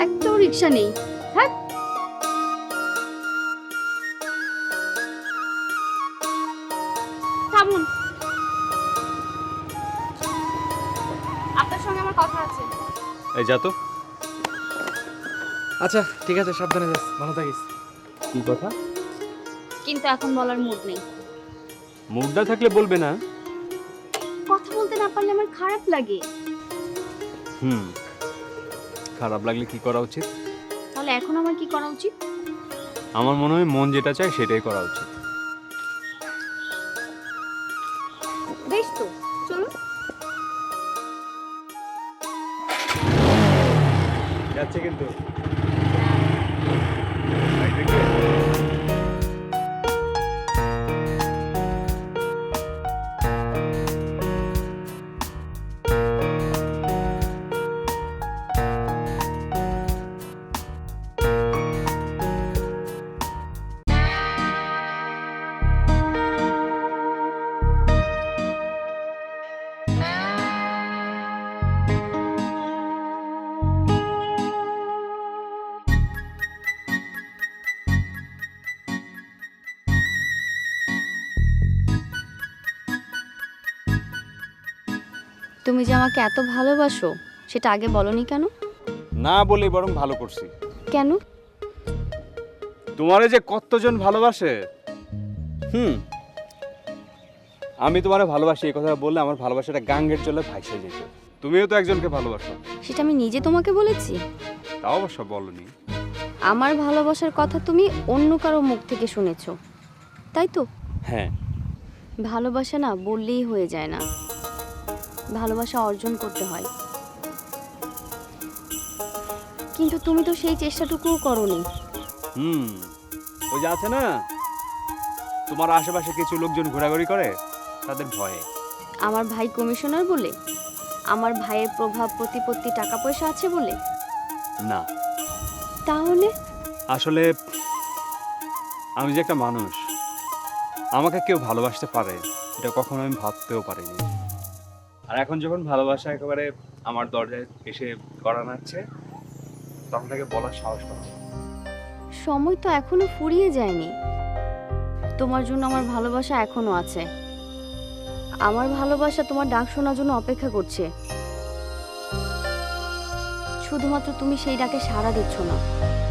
একটাও রিক্সা নেই। হ্যাঁ, থামুন, আপনার সঙ্গে আমার কথা আছে। এই যা তো। আচ্ছা ঠিক আছে, সাবধানে যাস, ভালো থাকিস। কি কথা? কিন্তু এখন বলার মুড নেই। মুডটা থাকলে বলবে না? কথা বলতে না পারলে আমার খারাপ লাগে। খারাপ লাগলে কি করা উচিত? তাহলে এখন আমার কি করা উচিত? আমার মনে হয় মন যেটা চায় সেটাই করা উচিত। বেশ তো, চলো। যাচ্ছে কিন্তু। তুমি যে আমাকে এত ভালোবাসো সেটা আগে বলনি কেন? না বলে বরং ভালো করছি। কেন? তোমারে যে কতজন ভালোবাসে। আমি তোমারে ভালোবাসি এই কথা বললে আমার ভালোবাসাটা গাঙ্গের জলে ভাইসে যেত। তুমিও তো একজনকে ভালোবাসো। সেটা আমি নিজে তোমাকে বলেছি? তাও অবশ্য বলনি। আমার ভালোবাসার কথা তুমি অন্য কারো মুখ থেকে শুনেছো, তাই তো? হ্যাঁ। ভালোবাসা না বললেই হয়ে যায় না, ভালোবাসা অর্জন করতে হয়। কিন্তু তুমি তো সেই চেষ্টাটুকুও করোনি। ওই যে আছে না, তোমার আশেপাশে কিছু লোকজন ঘোরাঘুরি করে, তাদের ভয়ে। আমার ভাই কমিশনার বলে? আমার ভাইয়ের প্রভাব প্রতিপত্তি টাকা পয়সা আছে বলে? না, তাহলে? আসলে আমি যে একটা মানুষ, আমাকে কেউ ভালোবাসতে পারে এটা কখনো আমি ভাবতেও পারিনি। আর এখন যখন ভালোবাসা একেবারে আমার দরজায় এসে করা নাচ্ছে, তখন তাকে বলার সাহস পাচ্ছি। সময় তো এখনো ফুরিয়ে যায়নি। তোমার জন্য আমার ভালোবাসা এখনো আছে। আমার ভালোবাসা তোমার ডাক শোনার জন্য অপেক্ষা করছে। শুধুমাত্র তুমি সেই ডাকে সাড়া দিচ্ছ না।